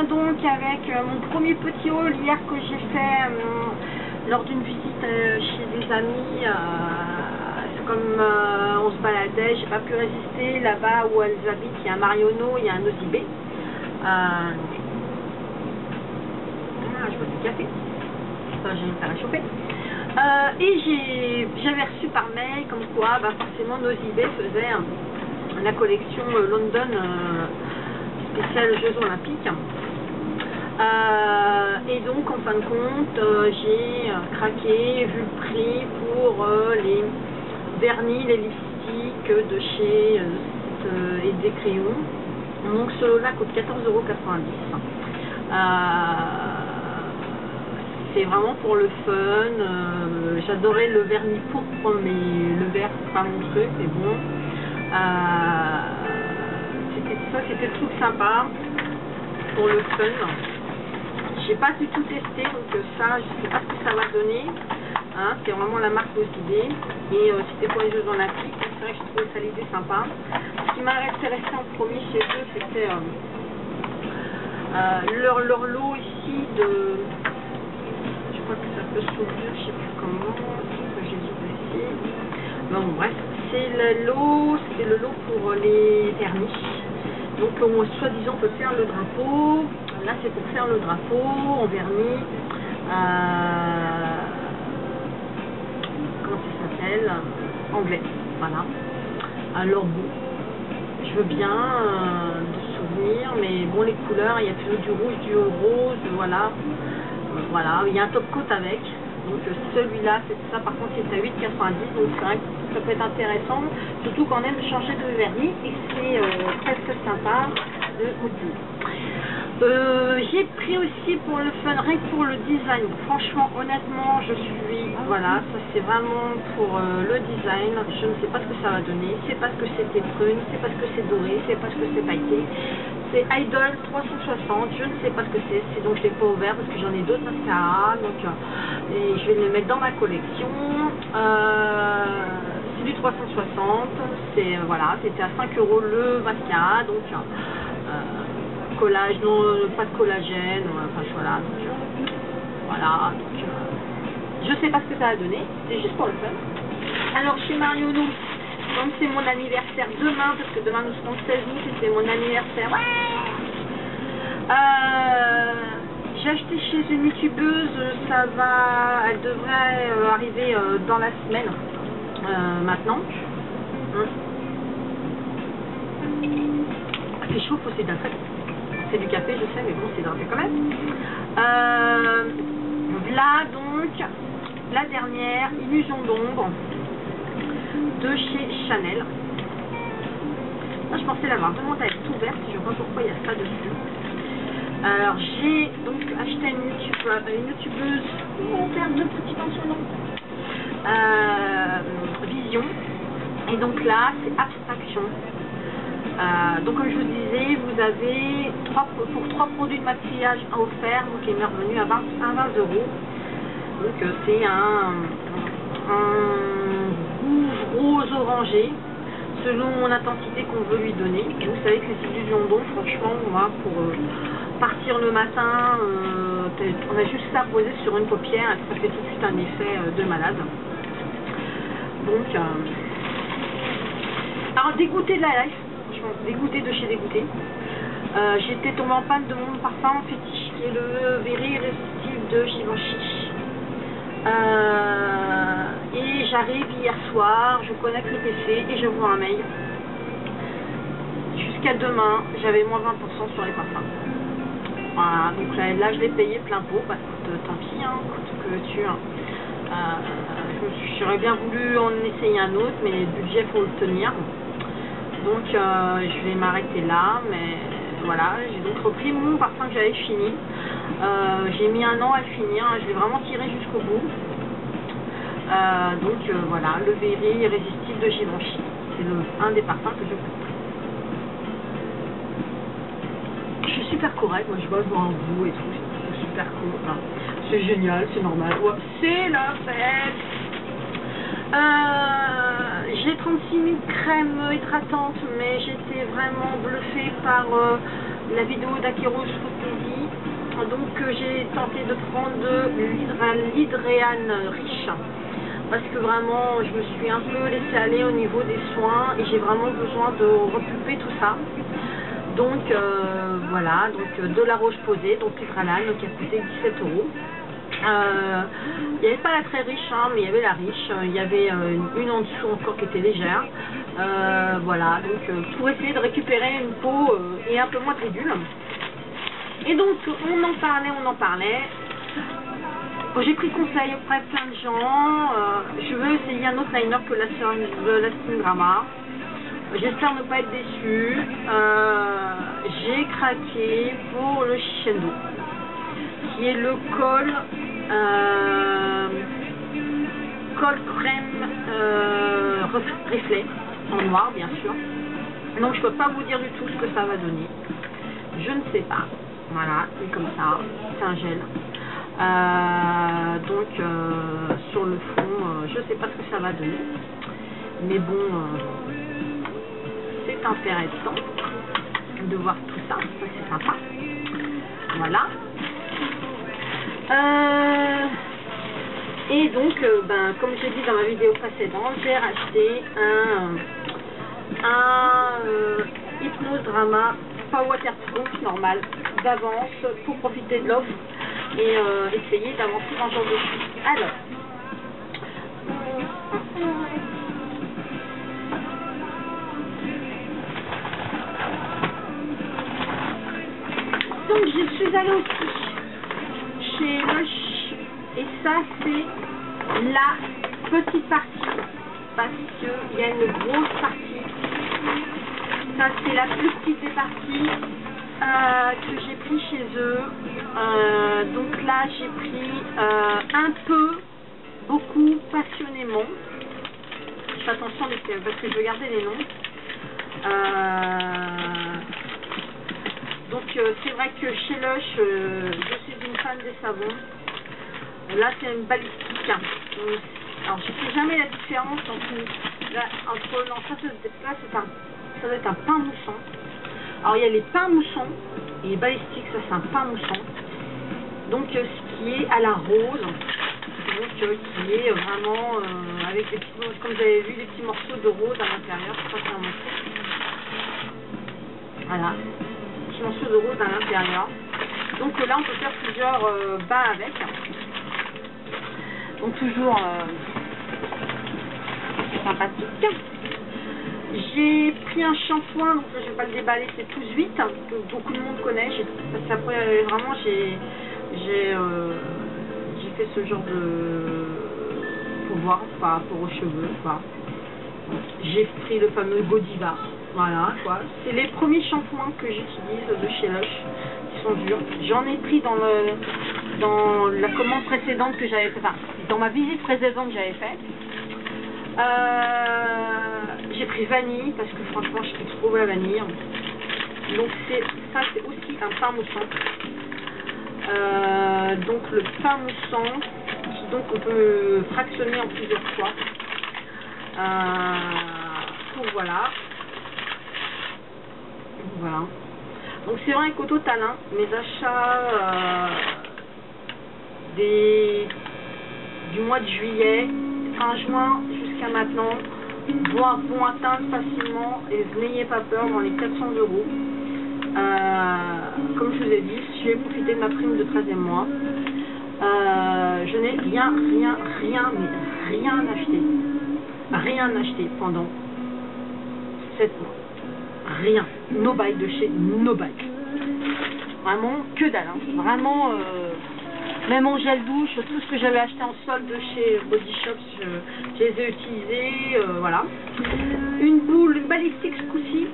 reviens donc avec mon premier petit haul hier que j'ai fait lors d'une visite chez des amis. C'est comme on se baladait, j'ai pas pu résister. Là-bas où elles habitent, il y a un Marionneau, il y a un Nozibé. Je bois du café. Ça, je vais me faire réchauffer. Et j'avais reçu par mail comme quoi forcément Nozibé faisait la collection London spéciale Jeux Olympiques. Et donc en fin de compte j'ai craqué, vu le prix pour les vernis, les lipsticks de chez et des crayons. Donc ce lot là coûte 14,90 €. C'est vraiment pour le fun. J'adorais le vernis pourpre, mais le vert c'est pas mon truc, mais bon. C'était le truc sympa pour le fun. J'ai pas du tout testé, donc ça je sais pas ce que ça va donner. Hein, c'est vraiment la marque Nozibé et c'était pour les Jeux Olympiques. C'est vrai que je trouvais ça l'idée sympa. Ce qui m'a intéressé en premier chez eux, c'était leur lot ici de, je crois que ça peut s'ouvrir, je sais plus comment, j'ai ici. Bon bref, c'était le lot pour les vernis. Donc soi-disant on peut faire le drapeau. Là c'est pour faire le drapeau en vernis. Comment ça s'appelle? Anglais. Voilà. Alors bon, je veux bien de souvenirs, mais bon les couleurs, il y a toujours du rouge, du rose, voilà. Voilà, il y a un top coat avec. Donc celui-là, c'est ça par contre c'est à 8,90 €, donc c'est vrai que ça peut être intéressant, surtout quand on aime changer de vernis et c'est presque sympa de goûter. J'ai pris aussi pour le fun, rien que pour le design. Franchement, honnêtement, voilà, ça c'est vraiment pour le design. Je ne sais pas ce que ça va donner, c'est parce que c'était prune, c'est parce que c'est doré, c'est parce que c'est pailleté. C'est Idol 360, je ne sais pas ce que c'est, donc je l'ai pas ouvert parce que j'en ai d'autres mascaras, donc et je vais le mettre dans ma collection. C'est du 360, c'est voilà, c'était à 5 € le mascara, donc collage, non, pas de collagène, enfin voilà, donc voilà, donc je sais pas ce que ça va donner, c'est juste pour le fun. Alors chez Marionneau, comme c'est mon anniversaire demain, parce que demain nous serons le 16 août et c'est mon anniversaire, j'ai acheté chez une youtubeuse, elle devrait arriver dans la semaine, maintenant. C'est chaud, faut s'hydrater. C'est du café, je sais, mais bon, c'est hydraté quand même. Là donc, la dernière, Illusion d'ombre de chez Chanel. Moi, je pensais l'avoir demandé à être ouverte, je vois pourquoi il y a ça dessus. Alors, j'ai donc acheté une youtubeuse, on va faire deux petits dans son nom, Vision. Et donc là, c'est Abstraction. Donc comme je vous disais, vous avez pour 3 produits de maquillage à offert, donc il m'est revenu à 20 €. Donc c'est un rouge rose orangé selon l'intensité qu'on veut lui donner. Et vous savez que les illusions d'ombre, franchement, moi, pour partir le matin, on a juste ça posé sur une paupière et ça fait tout de suite un effet de malade. Donc alors dégoûté de la life, dégoûté de chez dégoûté. J'étais tombée en panne de mon parfum fétiche qui est le Very Irrésistible de Givenchy. Et j'arrive hier soir, je connecte le PC et je vois un mail. Jusqu'à demain, j'avais moins 20% sur les parfums. Voilà, donc là je l'ai payé plein pot, bah écoute, tant pis, hein, écoute, que tu j'aurais bien voulu en essayer un autre, mais le budget faut le tenir. Donc je vais m'arrêter là, mais voilà, j'ai donc repris mon parfum que j'avais fini. J'ai mis 1 an à le finir, je l'ai vraiment tiré jusqu'au bout. Donc voilà, le Very Irrésistible de Givenchy. C'est un des parfums que je préfère. Je suis super correcte, moi je bosse dans un bout et tout, c'est super cool. Enfin, c'est génial, c'est normal. Ouais, c'est la fête. J'ai 36 000 crèmes hydratantes, mais j'étais vraiment bluffée par la vidéo d'Akeros Fantasy. Donc j'ai tenté de prendre l'Hydréane riche parce que vraiment je me suis un peu laissée aller au niveau des soins et j'ai vraiment besoin de repulper tout ça. Donc voilà, donc de la roche posée, donc l'Hydralane qui a coûté 17 €. Il n'y avait pas la très riche, hein, mais il y avait la riche. Il y avait une en dessous encore qui était légère. Voilà, donc pour essayer de récupérer une peau et un peu moins de ridules. Et donc on en parlait. J'ai pris conseil auprès de plein de gens. Je veux essayer un autre liner que la Stingrama. J'espère ne pas être déçue. J'ai craqué pour le Shiseido, qui est le col crème reflet en noir bien sûr. Donc je peux pas vous dire du tout ce que ça va donner. Je ne sais pas. Voilà, c'est comme ça. C'est un gel. Donc sur le fond, je sais pas ce que ça va donner. Mais bon, c'est intéressant de voir tout ça. Ça c'est sympa. Voilà. Et donc, comme j'ai dit dans ma vidéo précédente, j'ai racheté un Hypnose Drama, pas waterproof, normal, d'avance pour profiter de l'offre et essayer d'avancer dans ce genre de choses. Alors, donc je suis allée aussi chez Lush et ça c'est la petite partie parce qu'il y a une grosse partie. Ça c'est la plus petite des parties que j'ai pris chez eux. Donc là j'ai pris un peu, beaucoup, passionnément. Je fais attention parce que je veux garder les noms. Donc c'est vrai que chez Lush, je suis une fan des savons. Là c'est une balistique. Alors je ne sais jamais la différence entre non, ça doit être un pain moussant. Alors il y a les pains moussants et les balistiques, ça c'est un pain moussant. Donc ce qui est à la rose, donc qui est vraiment avec des petits, comme vous avez vu, des petits morceaux de rose à l'intérieur. Je crois que c'est un morceau. Voilà, des petits morceaux de rose à l'intérieur. Donc là on peut faire plusieurs bains avec. Donc toujours sympathique. J'ai pris un shampoing, donc je ne vais pas le déballer, c'est Tous 8 que beaucoup de monde connaît. Parce qu'après vraiment j'ai fait ce genre de pouvoir par rapport aux cheveux. Quoi. J'ai pris le fameux Godiva. Voilà quoi. C'est les premiers shampoings que j'utilise de chez Lush. Ils sont durs. J'en ai pris dans la commande précédente que j'avais fait. Enfin, dans ma visite précédente que j'avais faite. J'ai pris vanille parce que franchement je trouve la vanille. Donc ça c'est aussi un pain moussant. Donc le pain moussant qui donc on peut fractionner en plusieurs fois. Donc voilà. Voilà. Donc c'est vrai qu'au total, hein, mes achats du mois de juillet, fin juin jusqu'à maintenant vont atteindre facilement, et n'ayez pas peur, dans les 400 €. Comme je vous ai dit, je vais profiter de ma prime de 13e mois. Je n'ai rien acheté. Rien acheté pendant 7 mois. Rien. No buy de chez No Buy. Vraiment que dalle. Hein. Vraiment, même en gel douche, tout ce que j'avais acheté en solde de chez Body Shop, je les ai utilisés. Voilà. Une balistique ce coup-ci.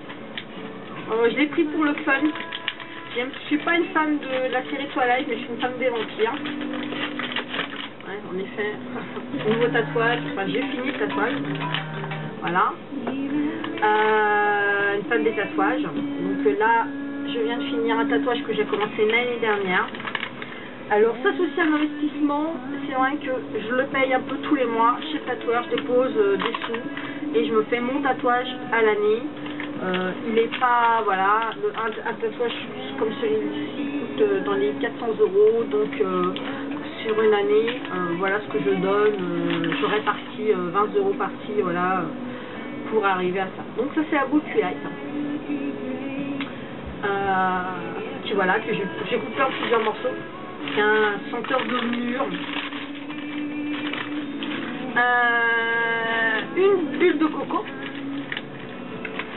Je l'ai pris pour le fun. Je suis pas une fan de la série Twilight, mais je suis une fan des vampires. Ouais, en effet. Nouveau tatouage. Enfin, j'ai fini le tatouage. Voilà. Une fan des tatouages. Donc là, je viens de finir un tatouage que j'ai commencé l'année dernière. Alors ça c'est aussi un investissement. C'est vrai que je le paye un peu tous les mois chez le tatoueur. Je dépose des sous et je me fais mon tatouage à l'année. Il n'est pas, voilà, un tatouage comme celui-ci coûte dans les 400 €, donc sur une année, voilà ce que je donne, je répartis 20 € par-ci, voilà, pour arriver à ça. Donc ça c'est la boule cueillette. Qui voilà, que j'ai coupé en plusieurs morceaux. C'est un senteur de mûre. Une bulle de coco.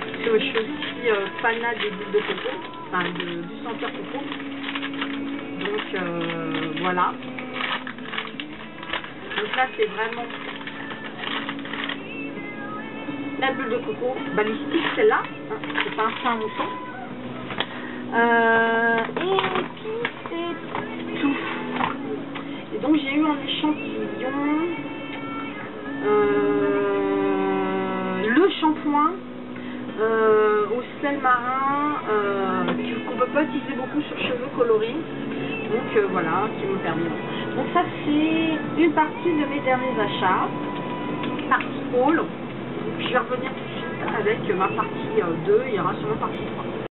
Parce que je suis aussi fanat des bulles de coco, enfin du senteur coco. Donc voilà. Donc là c'est vraiment la bulle de coco balistique, celle-là. Hein, c'est pas un fin mousson. Et puis c'est tout. Et donc j'ai eu en échantillon le shampoing au sel marin qu'on ne peut pas utiliser beaucoup sur cheveux colorés. Donc voilà, qui me permet. Donc ça c'est une partie de mes derniers achats. Partie haul. Je vais revenir tout de suite avec ma partie 2, il y aura sûrement partie 3.